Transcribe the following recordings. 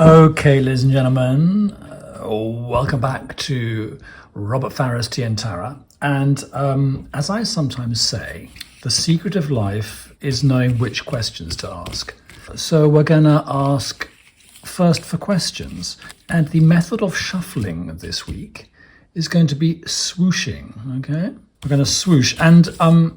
Okay, ladies and gentlemen, welcome back to Robert Farrar's Tientara. And as I sometimes say, the secret of life is knowing which questions to ask. So we're going to ask first for questions. And the method of shuffling this week is going to be swooshing, okay? We're going to swoosh. And the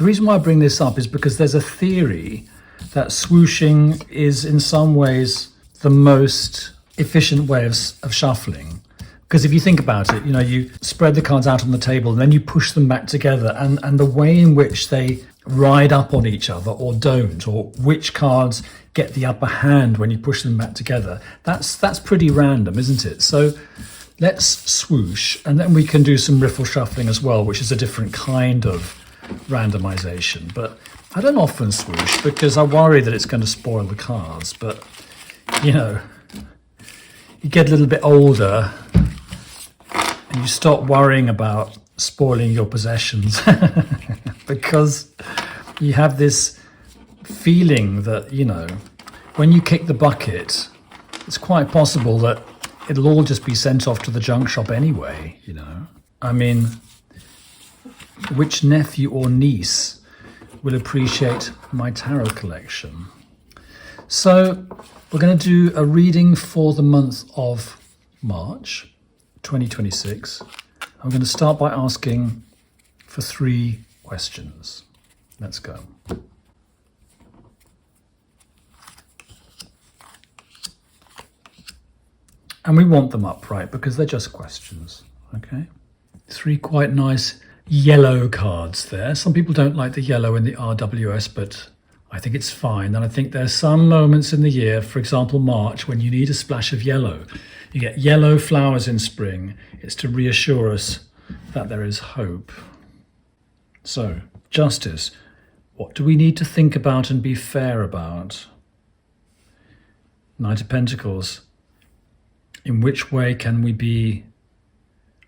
reason why I bring this up is because there's a theory that swooshing is in some ways the most efficient way of shuffling. Because if you think about it, you spread the cards out on the table and then you push them back together, and the way in which they ride up on each other or don't, or which cards get the upper hand when you push them back together, that's pretty random, isn't it? So let's swoosh, and then we can do some riffle shuffling as well, which is a different kind of randomization. But I don't often swoosh because I worry that it's going to spoil the cards. But you get a little bit older and you stop worrying about spoiling your possessions because you have this feeling that, when you kick the bucket, it's quite possible that it'll all just be sent off to the junk shop anyway, I mean, which nephew or niece will appreciate my tarot collection? So we're going to do a reading for the month of March 2026. I'm going to start by asking for 3 questions. Let's go. And we want them upright because they're just questions, okay? 3 quite nice yellow cards there. Some people don't like the yellow in the RWS, but I think it's fine. And I think there's some moments in the year, for example, March, when you need a splash of yellow. You get yellow flowers in spring. It's to reassure us that there is hope. So, justice. What do we need to think about and be fair about? Knight of Pentacles. In which way can we be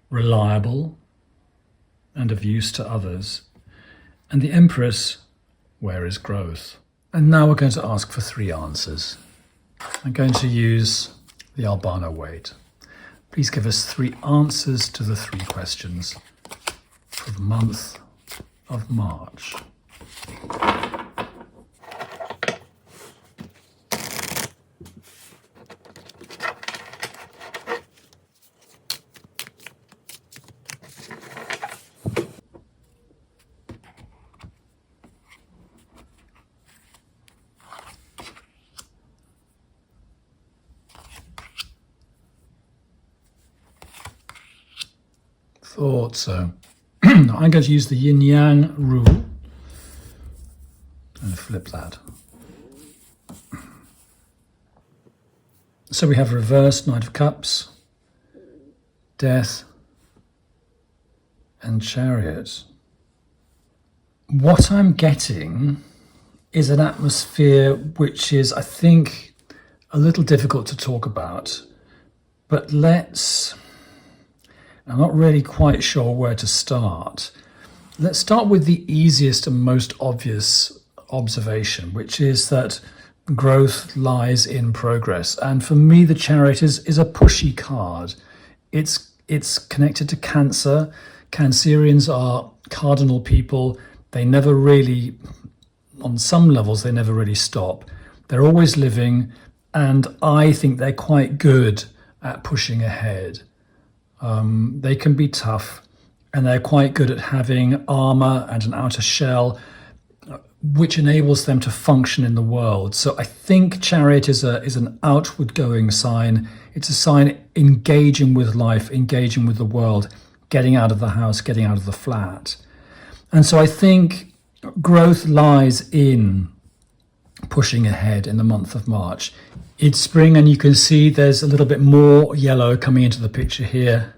reliable and of use to others? And the Empress. Where is growth? And now we're going to ask for 3 answers. I'm going to use the Albano weight. Please give us 3 answers to the 3 questions for the month of March. Thought so. I'm going to use the yin yang rule and flip that. So we have reversed Knight of Cups, Death, and Chariot. What I'm getting is an atmosphere which is, I think, a little difficult to talk about, but I'm not really quite sure where to start. Let's start with the easiest and most obvious observation, which is that growth lies in progress. And for me, the Chariot is a pushy card. It's connected to Cancer. Cancerians are cardinal people. They never really, on some levels, they never really stop. They're always living, and I think they're quite good at pushing ahead. They can be tough, and they're quite good at having armor and an outer shell, which enables them to function in the world. So I think Chariot is an outward going sign. It's a sign engaging with life, engaging with the world, getting out of the house, getting out of the flat. And so I think growth lies in pushing ahead in the month of March. It's spring, and you can see there's a little bit more yellow coming into the picture here.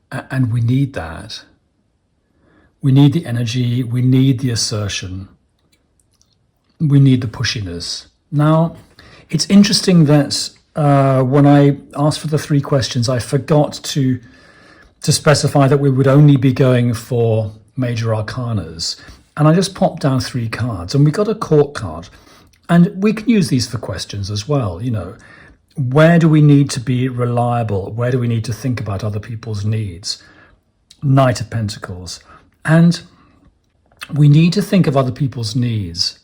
And we need that. We need the energy, we need the assertion, we need the pushiness. Now, it's interesting that when I asked for the 3 questions, I forgot to specify that we would only be going for major arcanas. And I just popped down 3 cards, and we got a court card. And we can use these for questions as well. Where do we need to be reliable? Where do we need to think about other people's needs? Knight of Pentacles. And we need to think of other people's needs,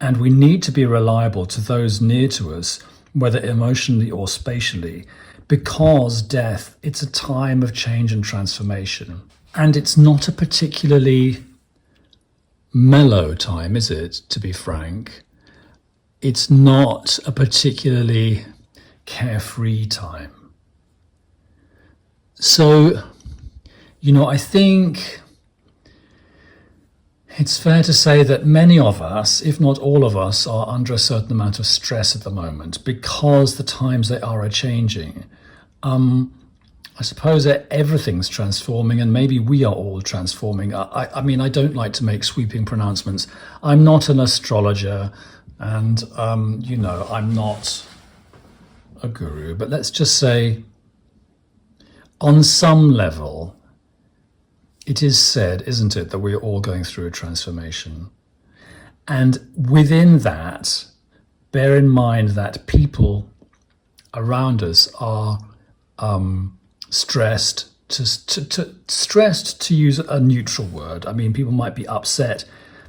and we need to be reliable to those near to us, whether emotionally or spatially, because death, it's a time of change and transformation. And it's not a particularly mellow time, is it, to be frank? It's not a particularly carefree time. So, I think it's fair to say that many of us, if not all of us, are under a certain amount of stress at the moment because the times they are changing. I suppose that everything's transforming, and maybe we are all transforming. I mean, I don't like to make sweeping pronouncements. I'm not an astrologer, and, I'm not a guru, but let's just say on some level, it is said, isn't it, that we're all going through a transformation. And within that, bear in mind that people around us are stressed, to use a neutral word. I mean, people might be upset,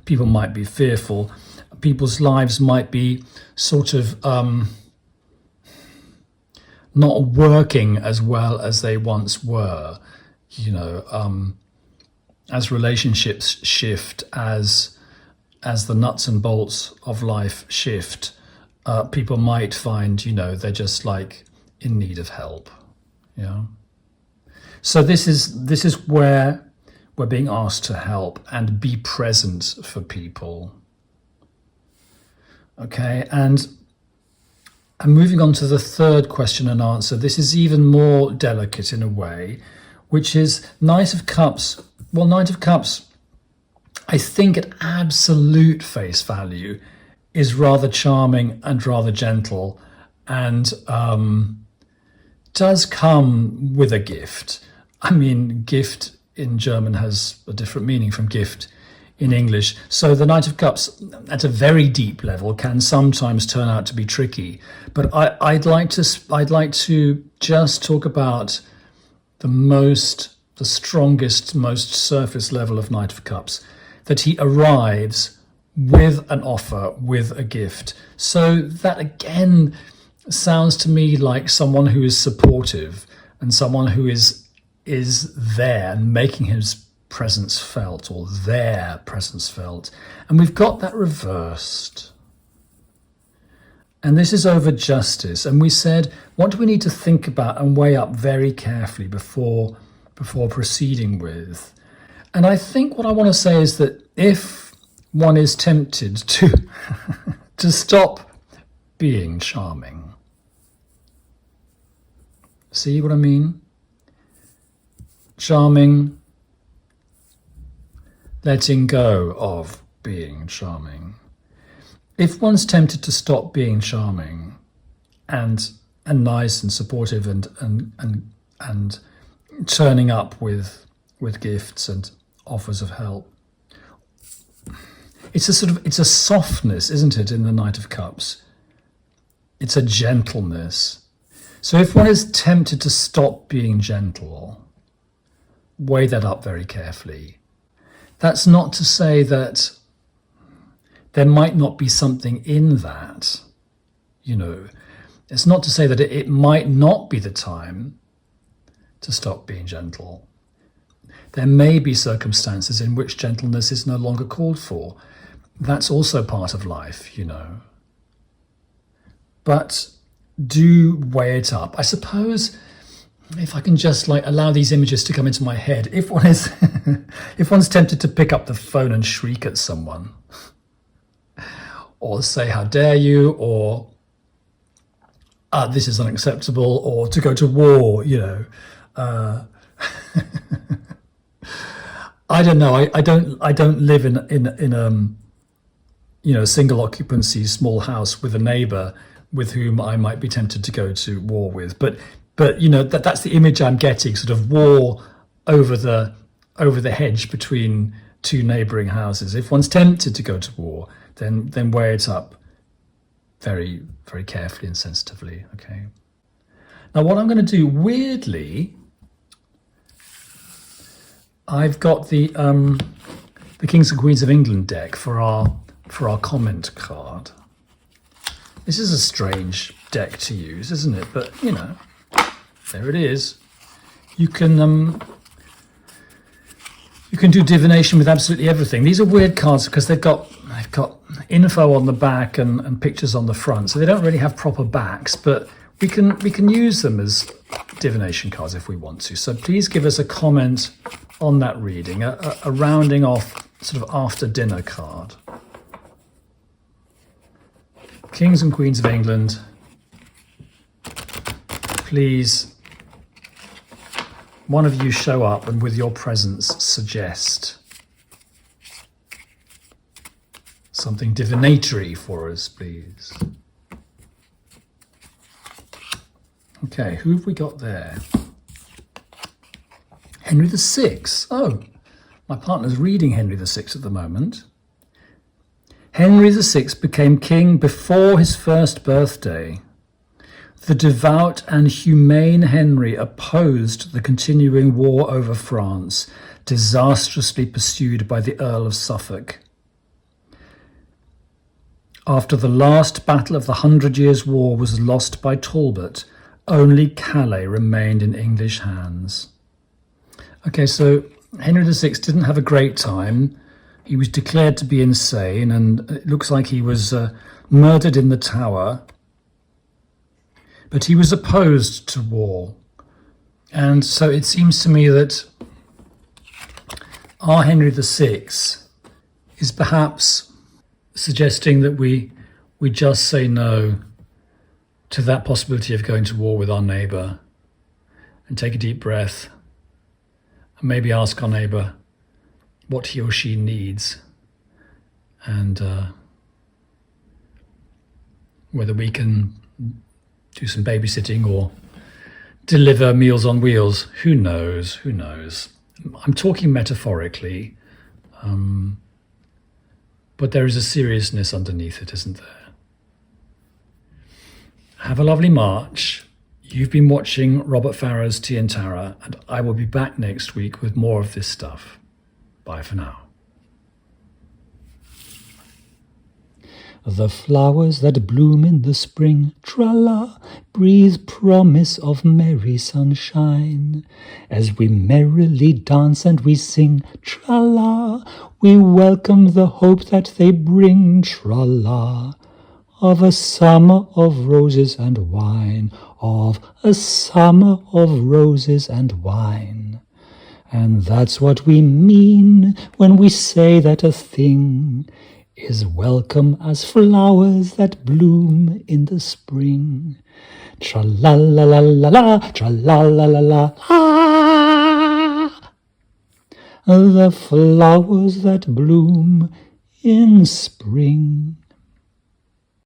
people might be fearful, people's lives might be sort of not working as well as they once were, as relationships shift, as the nuts and bolts of life shift, people might find, they're just like in need of help. So this is where we're being asked to help and be present for people. Okay, and moving on to the third question and answer. This is even more delicate in a way, which is Knight of Cups. Well, Knight of Cups, I think at absolute face value, is rather charming and rather gentle, and does come with a gift. I mean, gift in German has a different meaning from gift in English. So the Knight of Cups, at a very deep level, can sometimes turn out to be tricky. But I'd like to just talk about the strongest, most surface level of Knight of Cups, that he arrives with an offer, with a gift. So that again sounds to me like someone who is supportive and someone who is there and making his presence felt, or their presence felt. And we've got that reversed. And this is over justice. And we said, what do we need to think about and weigh up very carefully before proceeding with? And I think what I want to say is that if one is tempted to stop being charming, see what I mean? Charming, letting go of being charming. If one's tempted to stop being charming and nice and supportive and turning up with gifts and offers of help, it's a softness, isn't it, in the Knight of Cups? It's a gentleness. So if one is tempted to stop being gentle, weigh that up very carefully. That's not to say that there might not be something in that. It's not to say that it might not be the time to stop being gentle. There may be circumstances in which gentleness is no longer called for. That's also part of life, But do weigh it up. I suppose, if I can just allow these images to come into my head, if one's tempted to pick up the phone and shriek at someone, or say, how dare you, or this is unacceptable, or to go to war, I don't know. I don't live in a single occupancy small house with a neighbor with whom I might be tempted to go to war with, but that's the image I'm getting, sort of war over the hedge between two neighboring houses. If one's tempted to go to war, then weigh it up very, very carefully and sensitively. Okay. Now, what I'm going to do, weirdly, I've got the Kings and Queens of England deck for our comment card. This is a strange deck to use, isn't it? But you know, there it is. You can do divination with absolutely everything. These are weird cards because they've got info on the back and pictures on the front, so they don't really have proper backs. But we can use them as divination cards if we want to. So please give us a comment on that reading, a rounding off sort of after dinner card. Kings and Queens of England, please, one of you show up and with your presence suggest something divinatory for us, please. Okay, who have we got there? Henry VI. Oh, my partner's reading Henry VI at the moment. Henry VI became king before his first birthday. The devout and humane Henry opposed the continuing war over France, disastrously pursued by the Earl of Suffolk. After the last battle of the 100 Years' War was lost by Talbot, only Calais remained in English hands. Okay, so Henry VI didn't have a great time. He was declared to be insane, and it looks like he was murdered in the Tower. But he was opposed to war. And so it seems to me that our Henry VI is perhaps suggesting that we just say no to that possibility of going to war with our neighbour, and take a deep breath and maybe ask our neighbour what he or she needs, and whether we can do some babysitting or deliver Meals on Wheels. Who knows? Who knows? I'm talking metaphorically, but there is a seriousness underneath it, isn't there? Have a lovely March. You've been watching Robert Farrar's Tea and Tara, and I will be back next week with more of this stuff. Bye for now. The flowers that bloom in the spring, tra-la, breathe promise of merry sunshine. As we merrily dance and we sing, tra-la, we welcome the hope that they bring, tra-la, of a summer of roses and wine, of a summer of roses and wine. And that's what we mean when we say that a thing is welcome as flowers that bloom in the spring. Tra-la-la-la-la-la, tra-la-la-la-la-la. The flowers that bloom in spring.